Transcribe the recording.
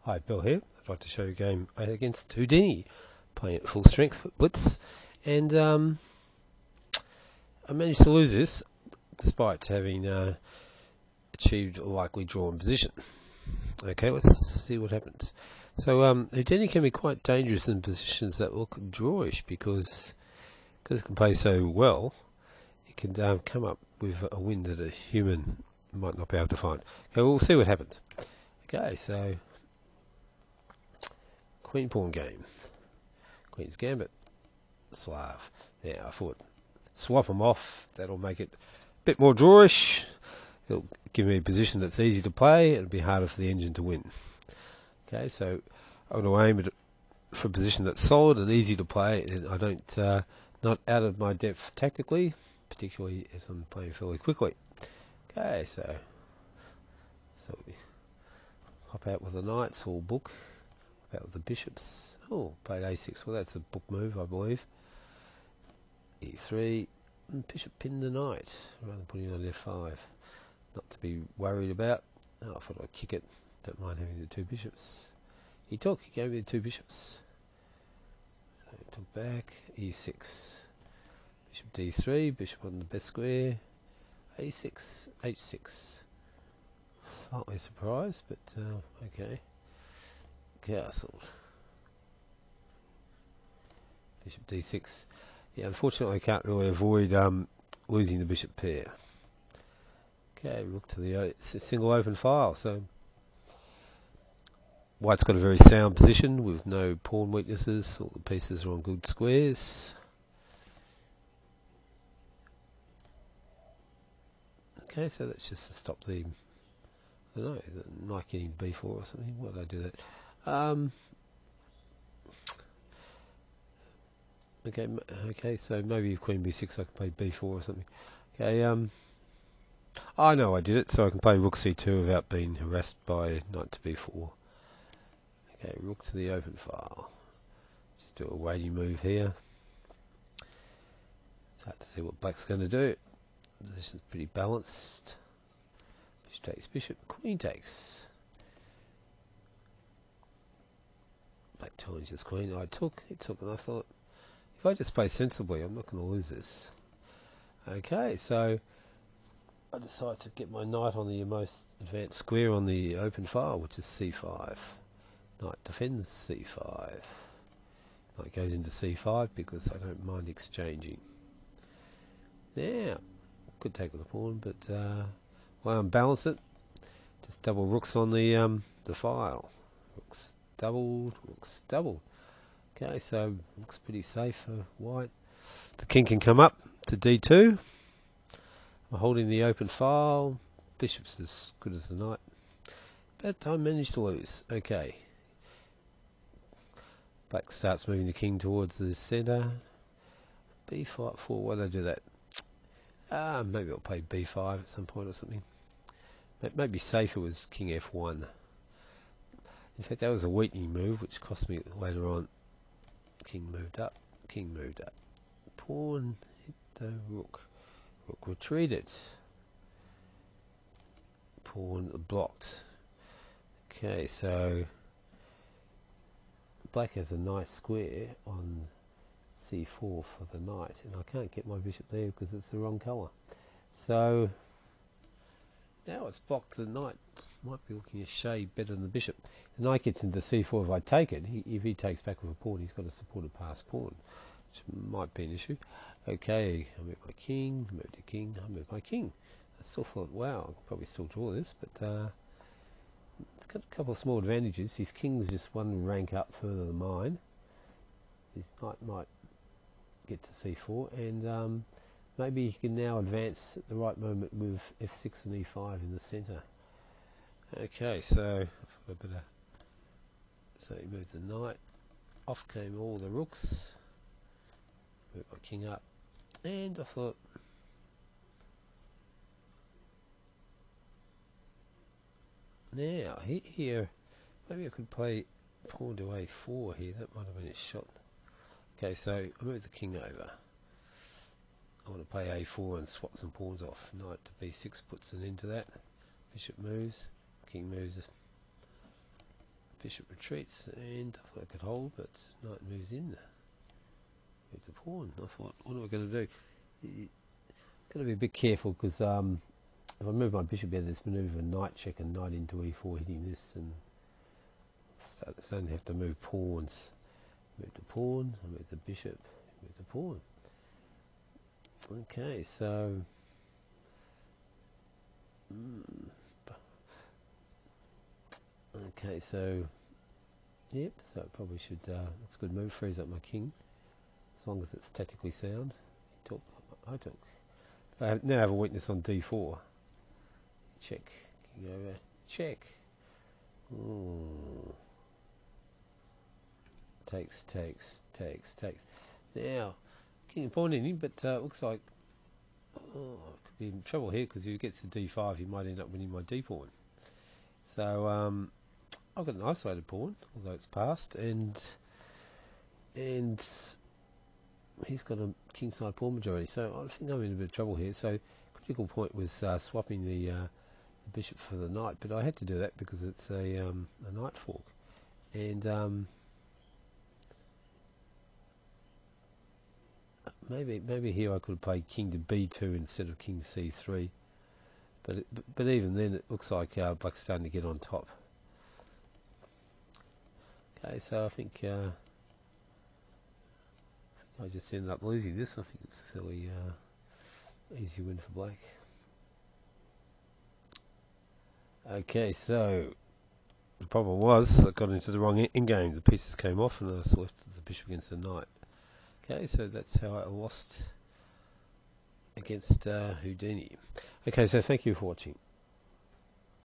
Hi, Bill here. I'd like to show you a game against Houdini, playing at full strength blitz, and I managed to lose this despite having achieved a likely drawn position. Okay, let's see what happens. So Houdini can be quite dangerous in positions that look drawish because it can play so well. It can come up with a win that a human might not be able to find. Okay, we'll see what happens. Okay, so Queen pawn game. Queen's gambit. Slav. Now I thought swap them off. That'll make it a bit more drawish. It'll give me a position that's easy to play. It'll be harder for the engine to win. Okay, so I want to aim at for a position that's solid and easy to play, and I don't not out of my depth tactically, particularly as I'm playing fairly quickly. Okay, so we hop out with the knights or book. Out with the bishops. Oh, played a6. Well, that's a book move, I believe. e3. Bishop pinned the knight rather than putting it on f5. Not to be worried about. Oh, I thought I'd kick it. Don't mind having the two bishops. He gave me the two bishops. So he took back. e6. Bishop d3. Bishop on the best square. a6. h6. Slightly surprised, but okay. Castle. Bishop d6. Yeah, unfortunately I can't really avoid losing the bishop pair. Okay, rook to the single open file. So White's got a very sound position with no pawn weaknesses. All the pieces are on good squares. Okay, so that's just to stop the, I don't know, the knight getting b4 or something. Why did I do that? Okay, so maybe if queen b6 I can play b4 or something. Okay, I know I did it, so I can play rook c2 without being harassed by knight to b4. Okay, rook to the open file. Just do a weighty move here. It's hard to see what black's going to do. The position's pretty balanced. Bishop takes bishop, queen takes. Black challenges queen. He took, and I thought, if I just play sensibly, I'm not going to lose this. Okay, so I decide to get my knight on the most advanced square on the open file, which is c5. Knight defends c5. Knight goes into c5 because I don't mind exchanging. Now, could take with a pawn, but I unbalance it. Just double rooks on the file. Rooks doubled. Okay, so looks pretty safe for white. The king can come up to d2. I'm holding the open file. Bishop's as good as the knight. But I managed to lose. Okay. Black starts moving the king towards the centre. b5, 4. Why did I do that? Maybe I'll play b5 at some point or something. Maybe safer was king f1. In fact, that was a weakening move, which cost me later on. King moved up. Pawn hit the rook. Rook retreated. Pawn blocked. Okay, so black has a nice square on c4 for the knight, and I can't get my bishop there because it's the wrong colour. So now it's blocked. The knight might be looking a shade better than the bishop. The knight gets into c4. If I take it, if he takes back with a pawn, he's got a supported passed pawn, which might be an issue. Okay, I move my king, I move my king. I still thought, wow, I could probably still draw this, but it's got a couple of small advantages. His king's just one rank up further than mine. His knight might get to c4, and maybe he can now advance at the right moment with f6 and e5 in the centre. Okay, so he moved the knight. Off came all the rooks. Moved my king up, and I thought, now here maybe I could play pawn to a4 here. That might have been a shot. Okay, so I move the king over. I want to play a4 and swap some pawns off. Knight to b6 puts an end to that. Bishop moves, king moves bishop retreats, and I thought I could hold, but knight moves in. Move the pawn. I thought, what am I going to do? Got to be a bit careful, because if I move my bishop out of this manoeuvre, knight check and knight into e4, hitting this, and starting to have to move pawns. Move the pawn, I move the bishop, move the pawn. Okay, so okay, so yep, so it probably should. That's a good move. Frees up my king, as long as it's tactically sound. He took, I took. I now have a weakness on d4. Check, king over, check. Ooh. Takes. Now, king and pawn in him, but looks like could be in trouble here, because if he gets to d5, he might end up winning my d pawn. So I've got an isolated pawn, although it's passed, and he's got a kingside pawn majority. So I think I'm in a bit of trouble here. So critical point was swapping the bishop for the knight, but I had to do that because it's a knight fork, and maybe here I could have played king to b2 instead of king to c3, but even then it looks like black's starting to get on top. Okay, so I think I just ended up losing this. I think it's a fairly easy win for black. Okay, so the problem was I got into the wrong endgame. The pieces came off and I was left with the bishop against the knight. Okay, so that's how I lost against Houdini. Okay, so thank you for watching.